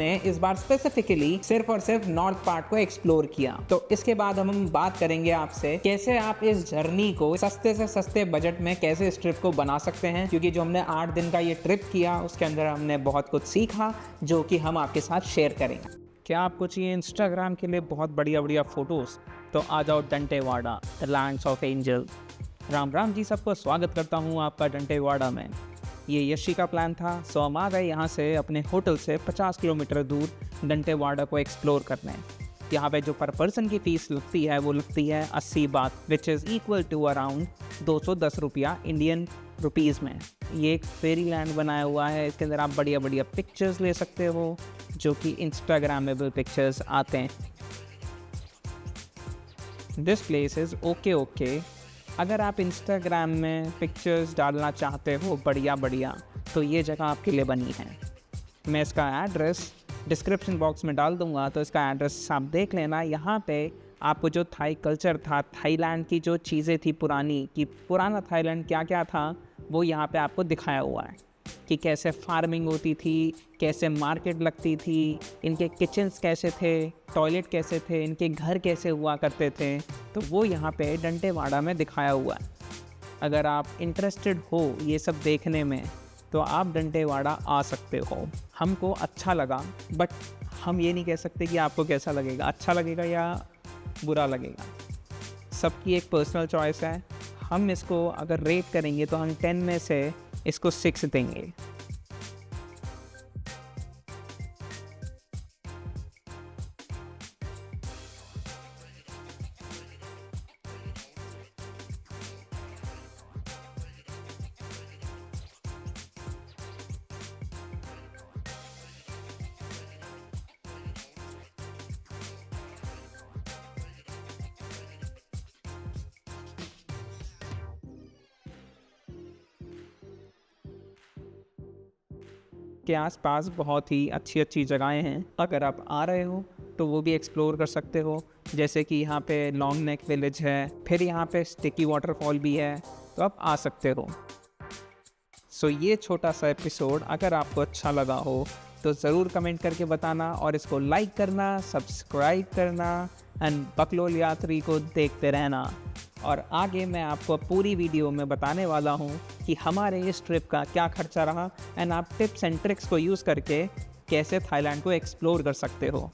ने इस बार स्पेसिफिकली सिर्फ और सिर्फ नॉर्थ पार्ट को एक्सप्लोर किया। तो इसके बाद हम बात करेंगे आपसे कैसे आप इस जर्नी को सस्ते से सस्ते बजट में कैसे इस ट्रिप को बना सकते हैं, क्योंकि जो हमने 8 दिन का ये ट्रिप किया उसके अंदर हमने बहुत कुछ सीखा जो कि हम आपके साथ शेयर करेंगे। क्या आपको चाहिए इंस्टाग्राम के लिए बहुत बढ़िया बढ़िया फोटोज़? तो आ जाओ Dantewada, the lands of angel. Ram Ram ji, सबको स्वागत करता हूँ आपका डंटेवाड़ा में। ये यशी का प्लान था, सो हम आ गए यहाँ से अपने होटल से 50 किलोमीटर दूर डंटेवाड़ा को एक्सप्लोर करने। यहाँ पे जो पर पर्सन की फ़ीस लगती है वो लगती है 80 बात, which is equal to around 210 रुपया इंडियन रुपीज़ में। ये एक फेरी लैंड बनाया हुआ है, इसके अंदर आप बढ़िया बढ़िया पिक्चर्स ले सकते हो जो कि इंस्टाग्रामेबल पिक्चर्स आते हैं। This place is okay. अगर आप इंस्टाग्राम में पिक्चर्स डालना चाहते हो बढ़िया बढ़िया, तो ये जगह आपके लिए बनी है। मैं इसका एड्रेस डिस्क्रिप्शन बॉक्स में डाल दूंगा, तो इसका एड्रेस आप देख लेना। यहाँ पे आपको जो थाई कल्चर था, थाईलैंड की जो चीज़ें थी पुरानी, कि पुराना थाईलैंड क्या क्या था वो यहाँ पे आपको दिखाया हुआ है कि कैसे फार्मिंग होती थी, कैसे मार्केट लगती थी, इनके किचन्स कैसे थे, टॉयलेट कैसे थे, इनके घर कैसे हुआ करते थे, तो वो यहाँ पे डंटेवाड़ा में दिखाया हुआ है। अगर आप इंटरेस्टेड हो ये सब देखने में तो आप डंटेवाड़ा आ सकते हो। हमको अच्छा लगा, बट हम ये नहीं कह सकते कि आपको कैसा लगेगा, अच्छा लगेगा या बुरा लगेगा। सबकी एक पर्सनल चॉइस है। हम इसको अगर रेट करेंगे तो हम 10 में से इसको 6 देंगे। के आसपास बहुत ही अच्छी अच्छी जगहें हैं। अगर आप आ रहे हो तो वो भी एक्सप्लोर कर सकते हो, जैसे कि यहाँ पे लॉन्ग नेक विलेज है, फिर यहाँ पे स्टिकी वाटरफॉल भी है, तो आप आ सकते हो। सो ये छोटा सा एपिसोड अगर आपको अच्छा लगा हो तो ज़रूर कमेंट करके बताना, और इसको लाइक करना, सब्सक्राइब करना एंड बकलोल यात्री को देखते रहना। और आगे मैं आपको पूरी वीडियो में बताने वाला हूँ कि हमारे इस ट्रिप का क्या खर्चा रहा एंड आप टिप्स एंड ट्रिक्स को यूज़ करके कैसे थाईलैंड को एक्सप्लोर कर सकते हो।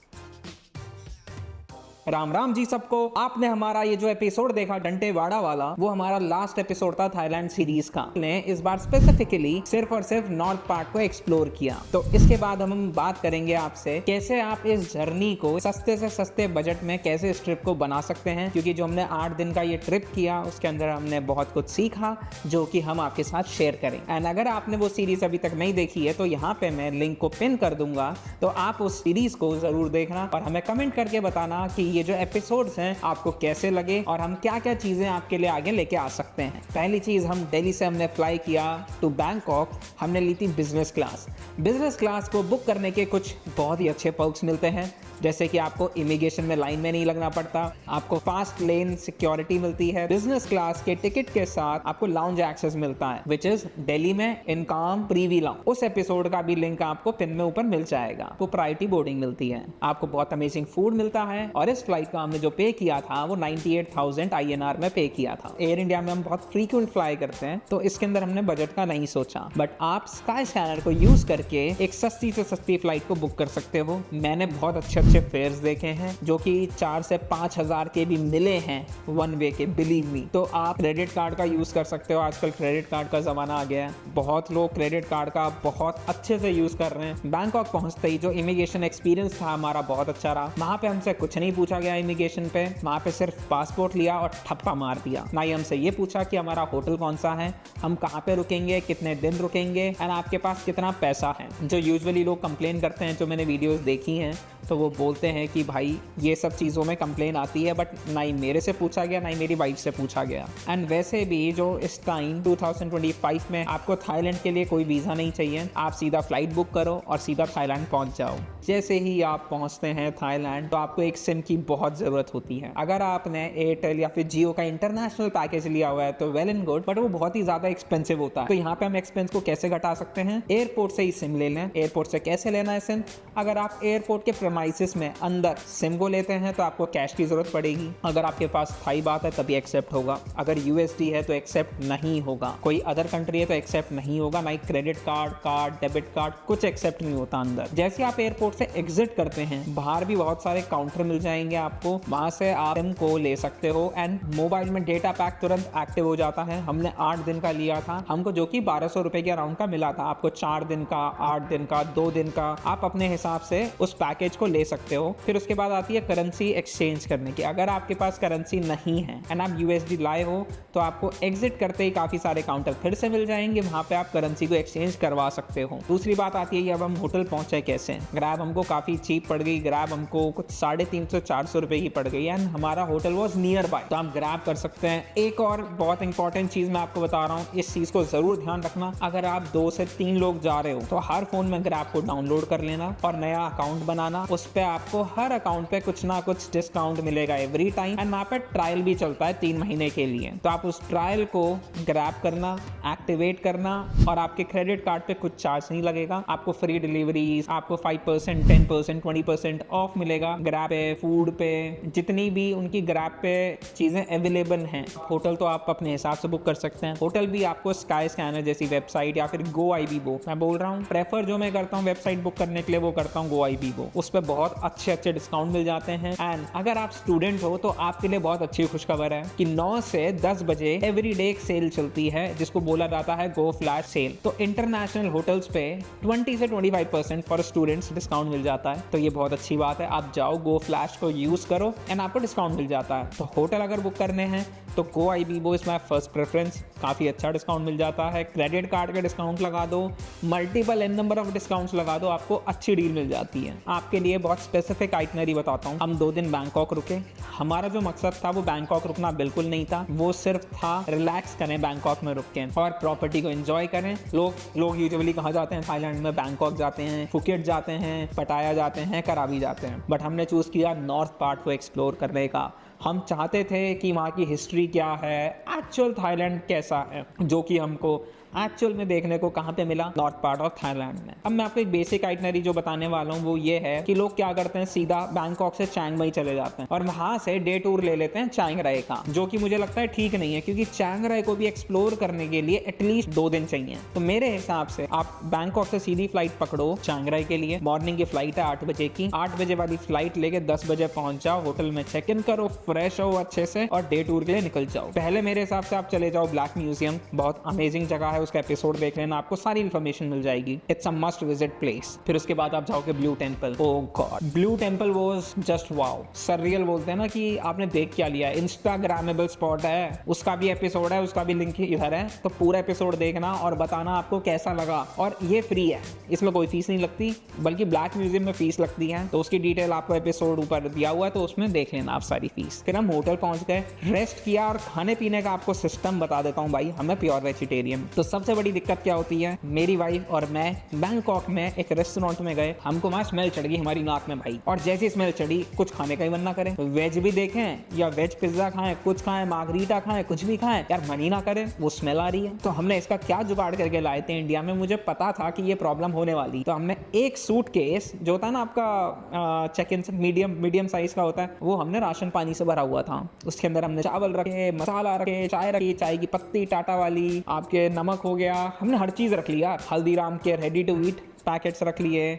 राम राम जी सबको। आपने हमारा ये जो एपिसोड देखा डंटेवाड़ा वाला, वो हमारा लास्ट एपिसोड था थाईलैंड सीरीज का। ने इस बार स्पेसिफिकली सिर्फ और सिर्फ नॉर्थ पार्ट को एक्सप्लोर किया। तो इसके बाद हम बात करेंगे आपसे कैसे आप इस जर्नी को सस्ते से सस्ते बजट में कैसे इस ट्रिप को बना सकते हैं, क्योंकि जो हमने 8 दिन का ये ट्रिप किया उसके अंदर हमने बहुत कुछ सीखा जो कि हम आपके साथ शेयर करें। एंड अगर आपने वो सीरीज अभी तक नहीं देखी है तो यहाँ पे मैं लिंक को पिन कर दूंगा, तो आप उस सीरीज को जरूर देखना और हमें कमेंट करके बताना कि ये जो एपिसोड्स हैं आपको कैसे लगे और हम क्या क्या चीजें आपके लिए आगे लेके आ सकते हैं। पहली चीज, हम दिल्ली से हमने फ्लाई किया टू बैंकॉक। हमने ली थी बिजनेस क्लास। बिजनेस क्लास को बुक करने के कुछ बहुत ही अच्छे पर्क्स मिलते हैं, जैसे कि आपको इमिग्रेशन में लाइन में नहीं लगना पड़ता, आपको फास्ट लेन सिक्योरिटी मिलती है। बिजनेस क्लास के टिकट के साथ आपको लाउंज एक्सेस मिलता है, विच इज दिल्ली में इनकाम प्रीवी लाउंज। उस एपिसोड का भी लिंक आपको पिन में ऊपर मिल जाएगा। आपको प्रायोरिटी बोर्डिंग मिलती है, आपको बहुत अमेजिंग फूड मिलता है, और इस फ्लाइट का हमने जो पे किया था वो 98,000 INR में पे किया था। एयर इंडिया में हम बहुत फ्रीक्वेंट फ्लाई करते हैं तो इसके अंदर हमने बजट का नहीं सोचा, बट आप स्काई स्कैनर को यूज करके एक सस्ती से सस्ती फ्लाइट को बुक कर सकते हो। मैंने बहुत अच्छे फेयर्स देखे हैं जो कि 4 से 5 हजार के भी मिले हैं वन वे के, बिलीव मी। तो आप क्रेडिट कार्ड का यूज कर सकते हो। आजकल क्रेडिट कार्ड का जमाना आ गया है, बहुत लोग क्रेडिट कार्ड का बहुत अच्छे से यूज कर रहे हैं। बैंकॉक पहुंचते ही जो इमिग्रेशन एक्सपीरियंस था हमारा बहुत अच्छा रहा। वहां पे हमसे कुछ नहीं पूछा गया इमिग्रेशन पे, वहां पे सिर्फ पासपोर्ट लिया और ठप्पा मार दिया। ना ही हमसे ये पूछा कि हमारा होटल कौन सा है, हम कहाँ पे रुकेंगे, कितने दिन रुकेंगे एंड आपके पास कितना पैसा है। जो यूजुअली लोग कंप्लेन करते हैं, जो मैंने वीडियोस देखी हैं, तो वो बोलते हैं कि भाई ये सब चीज़ों में कंप्लेन आती है, बट ना ही मेरे से पूछा गया ना ही मेरी वाइफ से पूछा गया। एंड वैसे भी जो इस टाइम 2025 में आपको थाईलैंड के लिए कोई वीज़ा नहीं चाहिए, आप सीधा फ्लाइट बुक करो और सीधा थाईलैंड पहुंच जाओ। जैसे ही आप पहुंचते हैं थाईलैंड तो आपको एक सिम की बहुत ज़रूरत होती है। अगर आपने एयरटेल या फिर जियो का इंटरनेशनल पैकेज लिया हुआ है तो वेल एंड गुड, बट वो बहुत ही ज़्यादा एक्सपेंसिव होता है। तो यहाँ पे हम एक्सपेंस को कैसे घटा सकते हैं? एयरपोर्ट से ही सिम ले लें। एयरपोर्ट से कैसे लेना है सिम? अगर आप एयरपोर्ट के प्रेमाइसिस में अंदर सिम को लेते हैं तो आपको कैश की ज़रूरत पड़ेगी। अगर आपके पास थाई बात है तभी एक्सेप्ट होगा, अगर यूएसडी है तो एक्सेप्ट नहीं होगा, कोई अदर कंट्री है तो एक्सेप्ट नहीं होगा, ना ही क्रेडिट कार्ड, डेबिट कार्ड, कुछ एक्सेप्ट नहीं होता अंदर। जैसे आप एयरपोर्ट से एग्जिट करते हैं, बाहर भी बहुत सारे काउंटर मिल जाएंगे आपको, वहां से आप सिम को ले सकते हो एंड मोबाइल में डेटा पैक तुरंत एक्टिव हो जाता है। हमने 8 दिन का लिया था हमको, जो कि 1200 रुपए के अराउंड का मिला था। आपको 4 दिन का, 8 दिन का, 2 दिन का, आप अपने हिसाब से उस पैकेज को ले सकते हो। फिर उसके बाद आती है करेंसी एक्सचेंज करने की। अगर आपके पास करेंसी नहीं है एंड आप यूएसडी लाए हो तो आपको एग्जिट करते ही काफी सारे काउंटर फिर से मिल जाएंगे, वहां पे आप करेंसी को एक्सचेंज करवा सकते हो। दूसरी बात आती है अब हम होटल पहुंचे कैसे। ग्रैब हमको काफी चीप पड़ गई। ग्रैब हमको कुछ 350-400 रुपए की पड़ गई एंड हमारा होटल वॉज नियर बाय, तो आप ग्रैब कर सकते हैं। एक और बहुत इंपॉर्टेंट चीज मैं आपको बता रहा हूँ, इस चीज को जरूर ध्यान रखना। अगर आप 2 से 3 लोग जा रहे हो तो हर फोन में ग्रैब को डाउनलोड कर लेना और नया अकाउंट बनाना। उस पे आपको हर अकाउंट पे कुछ ना कुछ डिस्काउंट मिलेगा एवरी टाइम एंड वहाँ पे ट्रायल भी चलता है 3 महीने के लिए। तो आप उस ट्रायल को ग्रैब करना, एक्टिवेट करना और आपके क्रेडिट कार्ड पे कुछ चार्ज नहीं लगेगा। आपको फ्री डिलीवरी, आपको 5%, 10%, 20% ऑफ मिलेगा ग्रैब पे, फूड पे, जितनी भी उनकी ग्रैब पे चीजें अवेलेबल हैं। होटल तो आप अपने हिसाब से बुक कर सकते हैं। होटल भी आपको स्काई स्कैनर जैसी वेबसाइट या फिर GoIbibo, मैं बोल रहा हूँ प्रेफर जो मैं करता हूँ वेबसाइट बुक करने के लिए वो करता हूँ GoIbibo। उस पर बहुत अच्छे डिस्काउंट मिल जाते हैं। एंड अगर आप स्टूडेंट हो तो आपके लिए बहुत अच्छी खुशखबर है कि 9 से 10 बजे एवरी डे एक सेल चलती है जिसको बोला जाता है गो फ्लैश सेल। तो इंटरनेशनल होटल्स पे 20 से 25% फॉर स्टूडेंट्स डिस्काउंट मिल जाता है। तो ये बहुत अच्छी बात है। आप जाओ गो फ्लैश को यूज करो एंड आपको डिस्काउंट मिल जाता है। तो होटल अगर बुक करने हैं तो GoIbibo is my first preference. काफ़ी अच्छा डिस्काउंट मिल जाता है। क्रेडिट कार्ड के डिस्काउंट लगा दो, multiple N number of discounts लगा दो, आपको अच्छी डील मिल जाती है। आपके लिए बहुत स्पेसिफिक आइटनरी बताता हूँ। हम 2 दिन बैंकॉक रुके। हमारा जो मकसद था वो बैंकॉक रुकना बिल्कुल नहीं था, वो सिर्फ था रिलैक्स करें बैंकॉक में रुक के और प्रॉपर्टी को एंजॉय करें। लोग यूजुअली कहाँ जाते हैं थाईलैंड में? बैंकॉक जाते हैं, फुकेट जाते हैं, पटाया जाते हैं, करावी जाते हैं। बट हमने चूज़ किया नॉर्थ पार्ट को एक्सप्लोर करने का। हम चाहते थे कि वहाँ की हिस्ट्री क्या है, एक्चुअल थाईलैंड कैसा है, जो कि हमको एक्चुअल में देखने को कहाँ पे मिला? नॉर्थ पार्ट ऑफ थाईलैंड में। अब मैं आपको एक बेसिक आइटनरी जो बताने वाला हूँ वो ये है कि लोग क्या करते हैं, सीधा बैंकॉक से चियांग माई चले जाते हैं और वहाँ से डे टूर ले लेते हैं चियांग राय का, जो कि मुझे लगता है ठीक नहीं है, क्योंकि चियांग राय को भी एक्सप्लोर करने के लिए एटलीस्ट 2 दिन चाहिए। तो मेरे हिसाब से आप बैंकॉक से सीधी फ्लाइट पकड़ो चियांग राय के लिए। मॉर्निंग की फ्लाइट है 8 बजे की। 8 बजे वाली फ्लाइट लेके 10 बजे पहुंच जाओ, होटल में चेक इन करो, फ्रेश हो अच्छे से और डे टूर के लिए निकल जाओ। पहले मेरे हिसाब से आप चले जाओ ब्लैक म्यूजियम, बहुत अमेजिंग जगह है, उसका एपिसोड देख लेना, आपको सारी इन्फॉर्मेशन मिल जाएगी। It's a must visit place. फिर उसके बाद आप जाओगे blue temple. Oh God, blue temple was just wow. Surreal बोलते हैं ना कि आपने देख क्या लिया। इंस्टाग्रामेबल स्पॉट है, उसका भी एपिसोड है, उसका भी लिंक इधर है। तो पूरा एपिसोड देखना और बताना आपको कैसा लगा। और ये फ्री है, इसमें कोई फीस नहीं लगती, बल्कि ब्लैक म्यूजियम में फीस लगती है। तो उसकी डिटेल आपको एपिसोड ऊपर दिया हुआ है, तो उसमें देख लेना आप सारी फीस। फिर हम होटल पहुंच गए, रेस्ट किया और खाने पीने का आपको सिस्टम बता देता हूँ भाई। हमें प्योर वेजिटेरियन। तो सबसे बड़ी दिक्कत क्या होती है, मेरी वाइफ और मैं बैंकॉक में एक रेस्टोरेंट में गए, हमको वहां स्मेल चढ़ गई हमारी नाक में भाई। और जैसी स्मेल चढ़ी कुछ खाने का ही मन ना करे। वेज भी देखें या वेज पिज्जा खाएं, कुछ खाएं, मार्गरीटा खाएं, कुछ भी खाएं, यार मन ही ना करे, वो स्मेल आ रही है। तो हमने इसका क्या जुगाड़ करके लाए थे इंडिया में, मुझे पता था कि ये प्रॉब्लम होने वाली। तो हमने एक सूटकेस जो होता है ना आपका चेक इन मीडियम साइज का होता है, वो हमने राशन पानी से भरा हुआ था। उसके अंदर हमने चावल रखे, मसाला रखे, चाय रखी, चाय की पत्ती टाटा वाली, आपके नमक हो गया, हमने हर चीज रख लिया। हल्दीराम के रेडी टू ईट पैकेट्स रख लिए।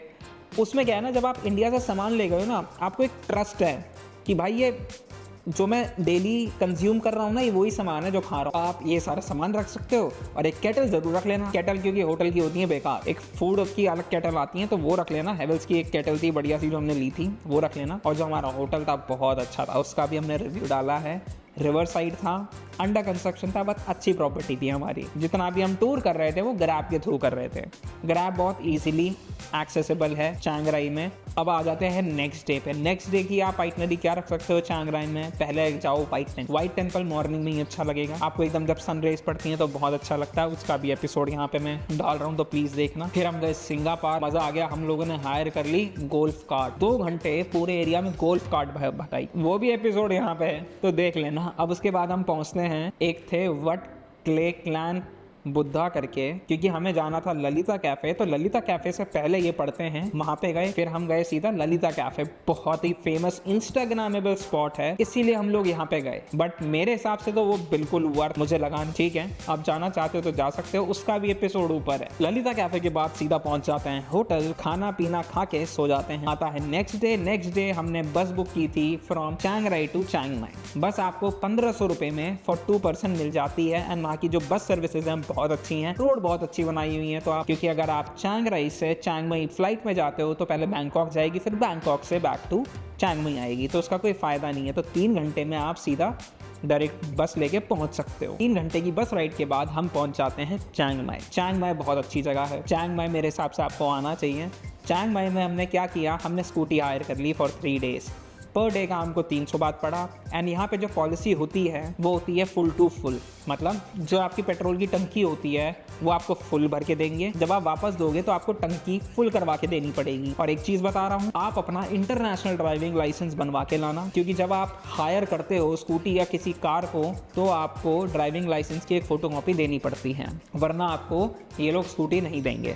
उसमें क्या है ना, जब आप इंडिया से सामान ले गए हो ना, आपको एक ट्रस्ट है कि भाई ये जो मैं डेली कंज्यूम कर रहा हूँ ना, ये वही सामान है जो खा रहा हूँ। आप ये सारा सामान रख सकते हो और एक केटल जरूर रख लेना। केटल क्योंकि होटल की होती है बेकार, एक फूड की अलग केटल आती है, तो वो रख लेना। हेवल्स की एक केटल थी बढ़िया सी जो हमने ली थी, वो रख लेना। और जो हमारा होटल था बहुत अच्छा था, उसका भी हमने रिव्यू डाला है। रिवर साइड था, अंडर कंस्ट्रक्शन था, बस अच्छी प्रॉपर्टी थी हमारी। जितना भी हम टूर कर रहे थे वो ग्रैब के थ्रू कर रहे थे। ग्रैब बहुत इजीली एक्सेसिबल है चियांग राई में। अब आ जाते हैं नेक्स्ट डे पे। नेक्स्ट डे की आप आइटनरी क्या रख सकते हो चियांग राई में? पहले जाओ व्हाइट टेंपल, मॉर्निंग में ही अच्छा लगेगा आपको, एकदम जब सन रेज पड़ती है तो बहुत अच्छा लगता है। उसका भी एपिसोड यहाँ पे मैं डाल रहा हूँ, तो प्लीज देखना। फिर हम गए सिंगापुर, मजा आ गया। हम लोगों ने हायर कर ली गोल्फ कार्ट, 2 घंटे पूरे एरिया में गोल्फ कार्ट भगाई, वो भी एपिसोड यहाँ पे है तो देख लेना। अब उसके बाद हम पहुंचते हैं, एक थे वट क्ले क्लैन बुद्धा करके, क्योंकि हमें जाना था ललिता कैफे, तो ललिता कैफे से पहले ये पढ़ते हैं, वहां पे गए। फिर हम गए सीधा ललिता कैफे, बहुत ही फेमस इंस्टाग्रामेबल स्पॉट है, इसीलिए हम लोग यहाँ पे गए। बट मेरे हिसाब से तो वो बिल्कुल वर्थ मुझे लगा। ठीक है, आप जाना चाहते हो तो जा सकते हो, उसका भी एपिसोड ऊपर है। ललिता कैफे के बाद सीधा पहुंच जाते हैं होटल, खाना पीना खा के सो जाते हैं। आता है नेक्स्ट डे। नेक्स्ट डे हमने बस बुक की थी फ्रॉम चियांग राई टू चियांग माई। बस आपको 1500 रुपए में फॉर 2 पर्सन मिल जाती है, एंड वहाँ की जो बस सर्विसेज है बहुत अच्छी हैं, रोड बहुत अच्छी बनाई हुई है। तो आप, क्योंकि अगर आप चियांग राई से चियांग माई फ्लाइट में जाते हो तो पहले बैंकॉक जाएगी, फिर बैंकॉक से बैक टू चियांग माई आएगी, तो उसका कोई फायदा नहीं है। तो 3 घंटे में आप सीधा डायरेक्ट बस लेके पहुंच सकते हो। 3 घंटे की बस राइड के बाद हम पहुंच जाते हैं चियांग माई। चियांग माई बहुत अच्छी जगह है, चियांग माई मेरे हिसाब से आपको आना चाहिए। चियांग माई में हमने क्या किया, हमने स्कूटी हायर कर ली फॉर 3 डेज। पर डे का हमको 300 बात पड़ा। एंड यहाँ पे जो पॉलिसी होती है वो होती है फुल टू फुल, मतलब जो आपकी पेट्रोल की टंकी होती है वो आपको फुल भर के देंगे, जब आप वापस दोगे तो आपको टंकी फुल करवा के देनी पड़ेगी। और एक चीज़ बता रहा हूँ, आप अपना इंटरनेशनल ड्राइविंग लाइसेंस बनवा के लाना, क्योंकि जब आप हायर करते हो स्कूटी या किसी कार को तो आपको ड्राइविंग लाइसेंस की एक फ़ोटोकॉपी देनी पड़ती है, वरना आपको ये लोग स्कूटी नहीं देंगे।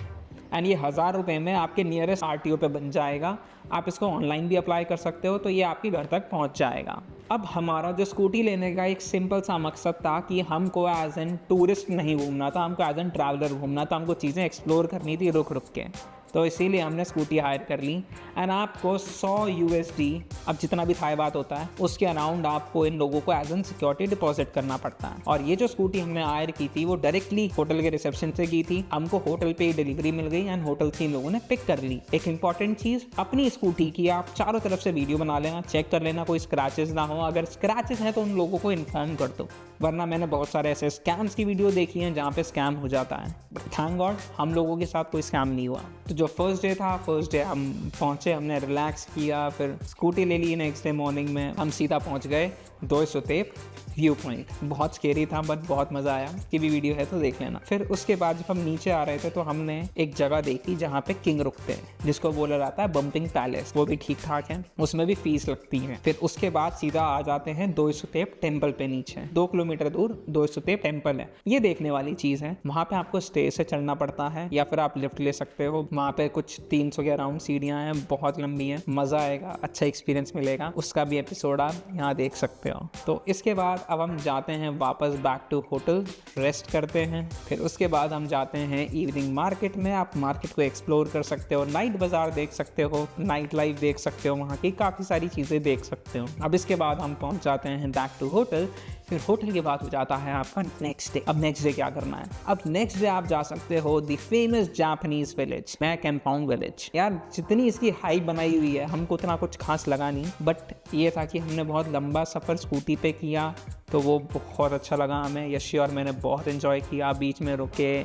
एंड ये 1000 रुपये में आपके नियरेस्ट RTO पे बन जाएगा। आप इसको ऑनलाइन भी अप्लाई कर सकते हो, तो ये आपके घर तक पहुंच जाएगा। अब हमारा जो स्कूटी लेने का एक सिंपल सा मकसद था कि हमको एज एन टूरिस्ट नहीं घूमना था, हमको एज एन ट्रैवलर घूमना था, हमको चीज़ें एक्सप्लोर करनी थी रुक रुक के, तो इसीलिए हमने स्कूटी हायर कर ली। एंड आपको 100 USD, अब जितना भी थाई बात होता है, उसके अराउंड आपको इन लोगों को एज एन सिक्योरिटी डिपॉजिट करना पड़ता है। और ये जो स्कूटी हमने हायर की थी वो डायरेक्टली होटल के रिसेप्शन से की थी, हमको होटल पे डिलीवरी मिल गई एंड होटल से इन लोगों ने पिक कर ली। एक इंपॉर्टेंट चीज़, अपनी स्कूटी की आप चारों तरफ से वीडियो बना लेना, चेक कर लेना कोई स्क्रैचेस ना हो। अगर स्क्रैचेस हैं तो उन लोगों को इन्फॉर्म कर दो, वरना मैंने बहुत सारे ऐसे स्कैम्स की वीडियो देखी हैं जहाँ पे स्कैम हो जाता है। बट थैंक गॉड हम लोगों के साथ कोई स्कैम नहीं हुआ। तो जो फर्स्ट डे था, फर्स्ट डे हम पहुँचे, हमने रिलैक्स किया, फिर स्कूटी ले ली। नेक्स्ट डे मॉर्निंग में हम सीधा पहुँच गए दोय सुतेप व्यू पॉइंट। बहुत स्केरी था बट बहुत मज़ा आया, की भी वीडियो है तो देख लेना। फिर उसके बाद जब हम नीचे आ रहे थे तो हमने एक जगह देखी जहाँ पे किंग रुकते हैं, जिसको बोला जाता है बम्पिंग पैलेस, वो भी ठीक ठाक है, उसमें भी फीस लगती है। फिर उसके बाद सीधा आ जाते हैं दोय सुतेप टेम्पल पे। नीचे 2 किलोमीटर दूर दोय सुतेप टेम्पल है, ये देखने वाली चीज़ है। वहाँ पे आपको स्टेज से चढ़ना पड़ता है या फिर आप लिफ्ट ले सकते हो। वहाँ पे कुछ 300 के अराउंड सीढ़ियाँ हैं, बहुत लंबी हैं, मज़ा आएगा, अच्छा एक्सपीरियंस मिलेगा। उसका भी एपिसोड आप यहाँ देख सकते हो। तो इसके बाद अब हम जाते हैं वापस बैक टू होटल, रेस्ट करते हैं। फिर उसके बाद हम जाते हैं इवनिंग मार्केट में। आप मार्केट को एक्सप्लोर कर सकते हो, नाइट बाजार देख सकते हो, नाइट लाइफ देख सकते हो, वहाँ की काफ़ी सारी चीज़ें देख सकते हो। अब इसके बाद हम पहुँच जाते हैं बैक टू होटल। फिर होटल के बाद हो जाता है आपका नेक्स्ट डे। अब नेक्स्ट डे क्या करना है? अब नेक्स्ट डे आप जा सकते हो द फेमस जापानीज विलेज, मैं कैंपोंग विलेज। यार जितनी इसकी हाइप बनाई हुई है हमको उतना कुछ खास लगा नहीं, बट ये था कि हमने बहुत लंबा सफ़र स्कूटी पे किया तो वो बहुत अच्छा लगा हमें। यशी और मैंने बहुत एंजॉय किया, बीच में रुके,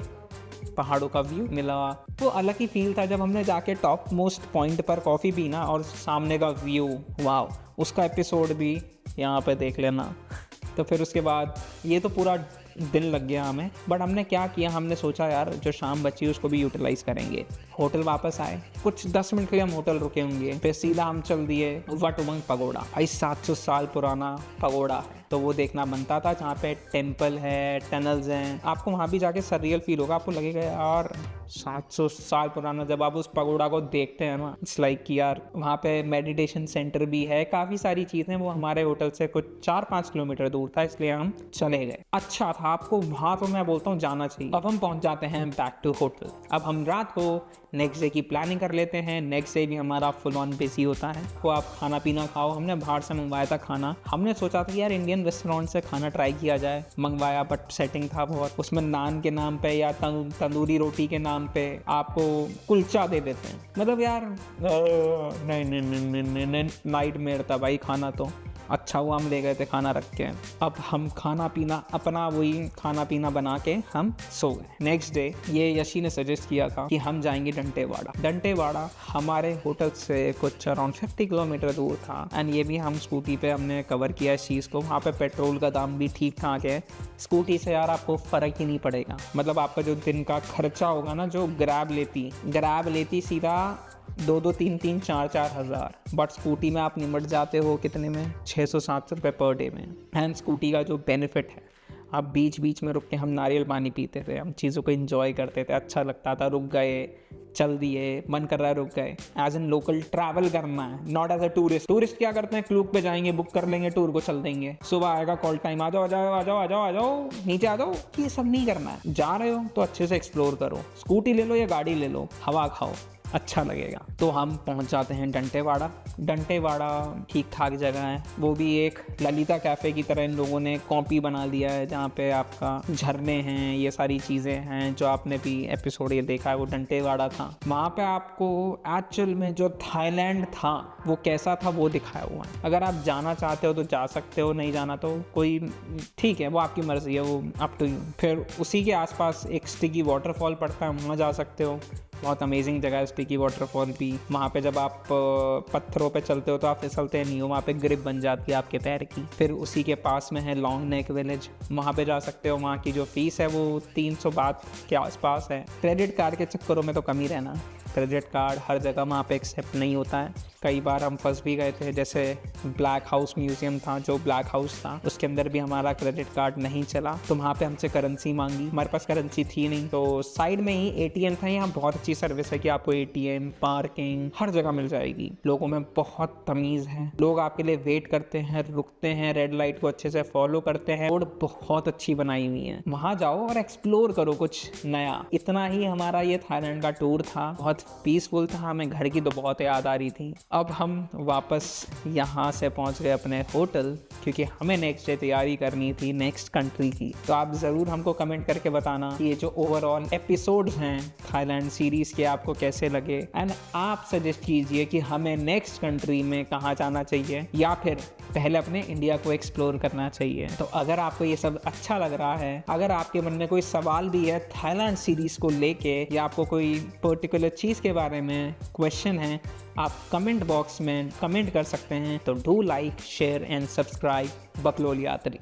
पहाड़ों का व्यू मिला, वो अलग ही फील था जब हमने जाके टॉप मोस्ट पॉइंट पर कॉफ़ी पीना और सामने का व्यू, वाह, उसका एपिसोड भी यहाँ पे देख लेना। तो फिर उसके बाद ये तो पूरा दिन लग गया हमें, बट हमने क्या किया, हमने सोचा यार जो शाम बची उसको भी यूटिलाइज़ करेंगे। होटल वापस आए, कुछ 10 मिनट के लिए हम होटल रुके होंगे, फिर सीधा हम चल दिए वट उमंग पगोड़ा। भाई 700 साल पुराना पगोड़ा है, तो वो देखना बनता था, जहाँ पे टेम्पल है, टनल्स हैं। आपको वहाँ भी जाके सररियल फील होगा, आपको लगेगा यार 700 साल पुराना। जब आप उस पगोड़ा को देखते हैं ना, इट्स लाइक कि यार वहाँ पे मेडिटेशन सेंटर भी है, काफ़ी सारी चीज़ें। वो हमारे होटल से कुछ 4-5 किलोमीटर दूर था, इसलिए हम चले गए। अच्छा था, आपको वहाँ तो मैं बोलता हूँ जाना चाहिए। अब हम पहुँच जाते हैं बैक टू होटल। अब हम रात को नेक्स्ट डे की प्लानिंग कर लेते हैं। नेक्स्ट डे भी हमारा फुल ऑन बिजी होता है, तो आप खाना पीना खाओ। हमने बाहर से मंगवाया था खाना, हमने सोचा था कि यार इंडियन रेस्टोरेंट से खाना ट्राई किया जाए, मंगवाया, बट सेटिंग था बहुत। उसमें नान के नाम पे या तंदूरी रोटी के नाम पे आपको कुलचा दे देते हैं। मतलब यार नहीं नाइट मेयर था भाई खाना तो। अच्छा हुआ हम ले गए थे खाना रख के। अब हम खाना पीना अपना वही खाना पीना बना के हम सो गए। नेक्स्ट डे ये यशी ने सजेस्ट किया था कि हम जाएंगे डंटेवाड़ा। डंटेवाड़ा हमारे होटल से कुछ अराउंड 50 किलोमीटर दूर था एंड ये भी हम स्कूटी पे हमने कवर किया इस चीज़ को। वहाँ पे पेट्रोल का दाम भी ठीक ठाक है। स्कूटी से यार आपको फ़र्क ही नहीं पड़ेगा, मतलब आपका जो दिन का खर्चा होगा ना, जो ग्रैब लेती सीधा 2-2, 3-3, 4-4 हज़ार, बट स्कूटी में आप निमट जाते हो कितने में, 600-700 रुपये पर डे में। एंड स्कूटी का जो बेनिफिट है, आप बीच बीच में रुक के हम नारियल पानी पीते थे, हम चीज़ों को एंजॉय करते थे, अच्छा लगता था। रुक गए, चल दिए, मन कर रहा है रुक गए। एज एन लोकल ट्रैवल करना है, नॉट एज अ टूरिस्ट क्या करते हैं, क्लूक पे जाएंगे, बुक कर लेंगे, टूर को चल देंगे, सुबह आएगा कॉल टाइम, आ जाओ नीचे आ जाओ। ये सब नहीं करना है। जा रहे हो तो अच्छे से एक्सप्लोर करो, स्कूटी ले लो या गाड़ी ले लो, हवा खाओ, अच्छा लगेगा। तो हम पहुंच जाते हैं डंटेवाड़ा। डंटेवाड़ा ठीक ठाक जगह है, वो भी एक ललिता कैफ़े की तरह इन लोगों ने कॉपी बना दिया है, जहाँ पे आपका झरने हैं, ये सारी चीज़ें हैं। जो आपने भी एपिसोड ये देखा है वो डंटेवाड़ा था। वहाँ पे आपको एक्चुअल में जो थाईलैंड था वो कैसा था वो दिखाया हुआ है। अगर आप जाना चाहते हो तो जा सकते हो, नहीं जाना तो कोई ठीक है, वो आपकी मर्ज़ी है, वो अप टू यू। फिर उसी के आसपास एक स्टिकी वाटरफॉल पड़ता है, वहाँ जा सकते हो। बहुत अमेजिंग जगह है स्टिकी वाटरफॉल भी। वहाँ पे जब आप पत्थरों पे चलते हो तो आप फिसलते नहीं हो, वहाँ पे ग्रिप बन जाती है आपके पैर की। फिर उसी के पास में है लॉन्ग नेक विलेज, वहाँ पे जा सकते हो। वहाँ की जो फीस है वो 300 बात के आसपास है। क्रेडिट कार्ड के चक्करों में तो कम ही रहना, क्रेडिट कार्ड हर जगह वहाँ पे एक्सेप्ट नहीं होता है। कई बार हम फंस भी गए थे, जैसे ब्लैक हाउस म्यूजियम था, जो ब्लैक हाउस था उसके अंदर भी हमारा क्रेडिट कार्ड नहीं चला, तो वहाँ पे हमसे करेंसी मांगी, हमारे पास करेंसी थी नहीं। तो साइड में ही एटीएम था। यहाँ बहुत अच्छी सर्विस है कि आपको एटीएम, पार्किंग हर जगह मिल जाएगी। लोगों में बहुत तमीज़ है, लोग आपके लिए वेट करते हैं, रुकते हैं, रेड लाइट को अच्छे से फॉलो करते हैं। रोड बहुत अच्छी बनाई हुई है, वहाँ जाओ और एक्सप्लोर करो कुछ नया। इतना ही हमारा ये थाईलैंड का टूर था, बहुत पीसफुल था। हमें घर की तो बहुत याद आ रही थी। अब हम वापस यहाँ से पहुँच गए अपने होटल, क्योंकि हमें नेक्स्ट डे तैयारी करनी थी नेक्स्ट कंट्री की। तो आप ज़रूर हमको कमेंट करके बताना कि ये जो ओवरऑल एपिसोड्स हैं थाईलैंड सीरीज़ के आपको कैसे लगे, एंड आप सजेस्ट कीजिए कि हमें नेक्स्ट कंट्री में कहाँ जाना चाहिए या फिर पहले अपने इंडिया को एक्सप्लोर करना चाहिए। तो अगर आपको ये सब अच्छा लग रहा है, अगर आपके मन में कोई सवाल भी है थाईलैंड सीरीज़ को लेके, या आपको कोई पर्टिकुलर चीज़ के बारे में क्वेश्चन है, आप कमेंट बॉक्स में कमेंट कर सकते हैं। तो do like, share and subscribe बकलोल यात्री।